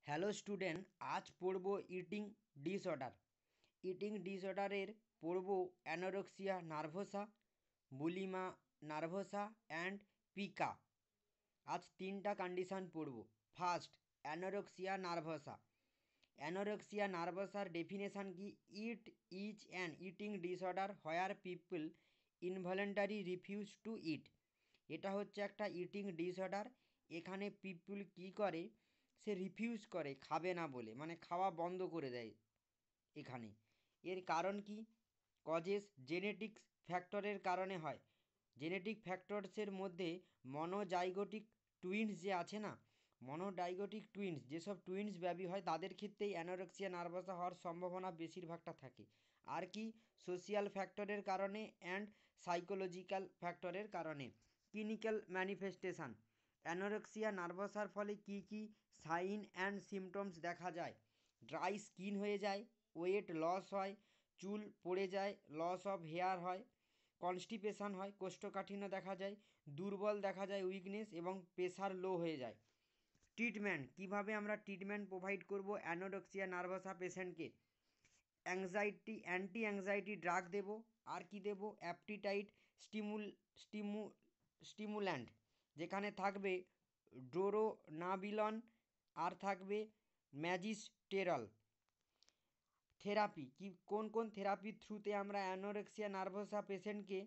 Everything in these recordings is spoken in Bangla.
হ্যালো স্টুডেন্ট, আজ পড়ব ইটিং ডিসঅর্ডারের পড়ব anorexia nervosa, bulimia nervosa and pica. আজ তিনটা কন্ডিশন পড়ব। ফার্স্ট, অ্যানোরেক্সিয়া নার্ভোসার ডেফিনেশান কি? It is an eating disorder where people involuntary refuse to eat. এটা হচ্ছে একটা ইটিং ডিসঅর্ডার। এখানে পিপল কি করে? সে রিফিউজ করে, খাবে না বলে, মানে খাওয়া বন্ধ করে দেয় এখানে। এর কারণ কি? কজেস জেনেটিক্স ফ্যাক্টরের কারণে হয়। জেনেটিক ফ্যাক্টরসের মধ্যে মনোজাইগোটিক টুইন্স যে আছে না, মনোডাইগোটিক টুইন্স, যেসব টুইন্স বেবি হয় তাদের ক্ষেত্রেই অ্যানোরেক্সিয়া নার্ভাসা হওয়ার সম্ভাবনা বেশিরভাগটা থাকে। আর কি? সোশিয়াল ফ্যাক্টরের কারণে অ্যান্ড সাইকোলজিক্যাল ফ্যাক্টরের কারণে। ক্লিনিক্যাল ম্যানিফেস্টেশন, অ্যানোরেক্সিয়া নার্ভাসার ফলে কি কি সাইন অ্যান্ড সিমটমস দেখা যায়? ড্রাই স্কিন হয়ে যায়, ওয়েট লস হয়, চুল পড়ে যায়, লস অফ হেয়ার হয়, কনস্টিপেশন হয়, কোষ্ঠকাঠিন্য দেখা যায়, দুর্বল দেখা যায়, উইকনেস, এবং প্রেশার লো হয়ে যায়। ট্রিটমেন্ট, কিভাবে আমরা ট্রিটমেন্ট প্রোভাইড করব অ্যানোরেক্সিয়া নার্ভাসা পেশেন্টকে? অ্যান্টি অ্যাংজাইটি ড্রাগ দেব। আর কি দেব? অ্যাপটিটাইট স্টিমুল্যান্ট, যেখানে থাকবে ড্রোরোনাবিলন আর থাকবে ম্যাজিস্টেরল। থেরাপি, কোন কোন থেরাপির থ্রুতে আমরা অ্যানোরেক্সিয়া নার্ভোসা পেশেন্টকে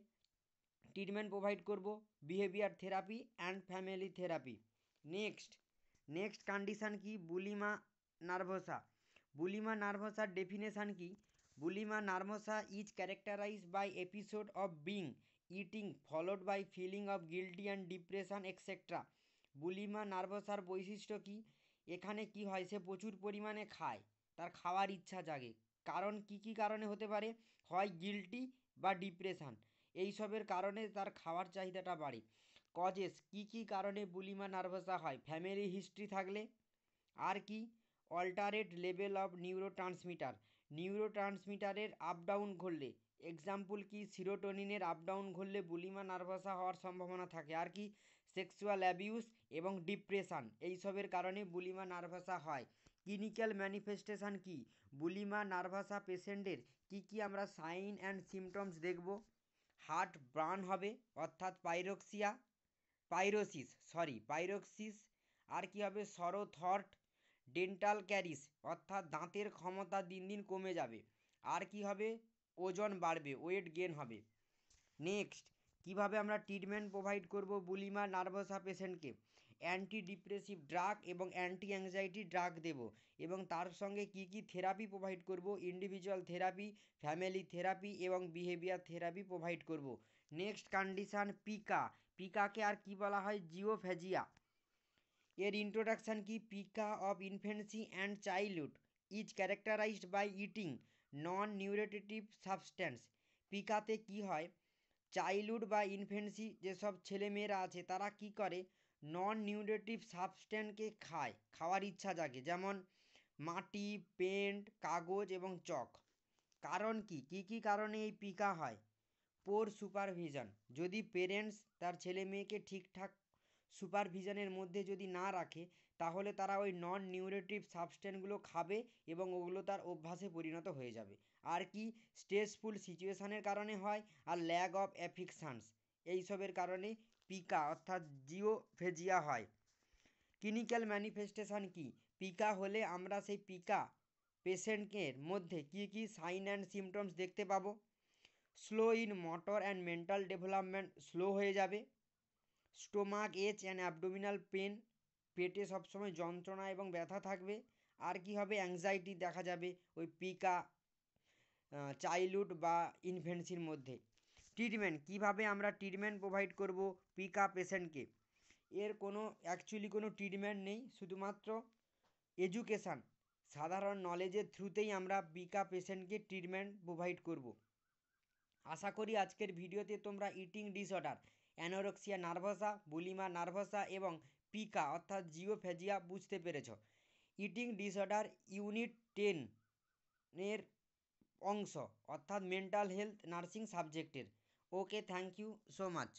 ট্রিটমেন্ট প্রোভাইড করব? Behaviour therapy and family therapy. Next condition কি? বুলিমা নার্ভোসার ডেফিনেশান কি? Bulimia nervosa is characterised by episode of binge eating followed by feeling of guilty and depression etcetera. Bulimia নার্ভোসার বৈশিষ্ট্য কি? এখানে কি হয়? সে প্রচুর পরিমাণে খায়, তার খাওয়ার ইচ্ছা জাগে। কারণ কি কারণে হতে পারে? হয় গিল্টি বা ডিপ্রেশন, এইসবের কারণে তার খাওয়ার চাহিদাটা বাড়ে। কজেস, কি কারণে বুলিমা নার্ভোসা হয়? ফ্যামিলি হিস্ট্রি থাকলে। আর কি? অল্টারেট লেভেল অফ নিউরোট্রান্সমিটারের আপ ডাউন ঘটলে। এক্সাম্পল কি? সিরোটোনিনের আপ ডাউন ঘটলে বুলিমা নার্ভোসা হওয়ার সম্ভাবনা থাকে। আর কি? সেক্সুয়াল অ্যাবিউস এবং ডিপ্রেশন, এইসবের কারণে বুলিমা নার্ভোসা হয়। ক্লিনিক্যাল ম্যানিফেস্টেশন কি? বুলিমা নার্ভোসা পেশেন্টের কি আমরা সাইন অ্যান্ড সিমটমস দেখব? হার্ট বার্ন হবে, অর্থাৎ পাইরোসিস। আর কি হবে? সরো থট, ডেন্টাল ক্যারিস, অর্থাৎ দাঁতের ক্ষমতা দিন দিন কমে যাবে। আর কি হবে? ওজন বাড়বে, ওয়েট গেন হবে। নেক্সট, কিভাবে আমরা ট্রিটমেন্ট প্রোভাইড করব বুলিমা নার্ভোসা পেশেন্টকে? অ্যান্টি ডিপ্রেসিভ ড্রাগ এবং অ্যান্টি অ্যাংজাইটি ড্রাগ দেব, এবং তার সঙ্গে কি থেরাপি প্রোভাইড করব? ইন্ডিভিজুয়াল থেরাপি, ফ্যামিলি থেরাপি এবং বিহেভিয়ার থেরাপি প্রোভাইড করব। নেক্সট কন্ডিশান পিকাকে আর কি বলা হয়? জিওফেজিয়া। এর ইন্ট্রোডাকশান কি? Pica of infancy and childhood is characterised by eating non nutritive substance. পিকাতে কি হয়? চাইল্ডহুড বা ইনফেন্সি যেসব ছেলেমেয়েরা আছে তারা কি করে? নন নিউট্রিটিভ সাবস্ট্যান্সকে খাওয়ার ইচ্ছা জাগে, যেমন মাটি, পেন্ট, কাগজ এবং চক। কারণ কি কারণে এই পিকা হয়? পোর সুপারভিশন, যদি পেরেন্টস তার ছেলে মেয়েকে ঠিকঠাক সুপারভিশনের মধ্যে যদি না রাখে, তাহলে তারা ওই নন নিউট্রিটিভ সাবস্ট্যান্সগুলো খাবে এবং ওগুলো তার অভ্যাসে পরিণত হয়ে যাবে। আর কি? স্ট্রেসফুল সিচুয়েশানের কারণে হয়, আর ল্যাক অফ অ্যাফিকশানস, এইসবের কারণে পিকা অর্থাৎ জিওফেজিয়া হয়। ক্লিনিক্যাল ম্যানিফেস্টেশান কি? পিকা হলে আমরা সেই পিকা পেশেন্টের মধ্যে কি সাইন অ্যান্ড সিমটমস দেখতে পাবো? Slow in motor and mental development, slow হয়ে যাবে। Stomach H and abdominal pain, পেটে সবসময় যন্ত্রণা এবং ব্যথা থাকবে। আর কি হবে? অ্যাংজাইটি দেখা যাবে ওই পিকা চাইল্ডহুড বা ইনফেন্সির মধ্যে। ট্রিটমেন্ট, কিভাবে আমরা ট্রিটমেন্ট প্রোভাইড করব পিকা পেশেন্টকে? এর অ্যাকচুয়ালি কোনো ট্রিটমেন্ট নেই, শুধুমাত্র এডুকেশান, সাধারণ নলেজের থ্রুতেই আমরা পিকা পেশেন্টকে ট্রিটমেন্ট প্রোভাইড করব। আশা করি আজকের ভিডিওতে তোমরা eating disorder, anorexia nervosa, bulimia nervosa এবং পিকা অর্থাৎ জিওফেজিয়া বুঝতে পেরেছ। ইটিং ডিসঅর্ডার ইউনিট 10 এর অংশ, অর্থাৎ মেন্টাল হেলথ নার্সিং সাবজেক্টের। ওকে, থ্যাংক ইউ সো মাচ।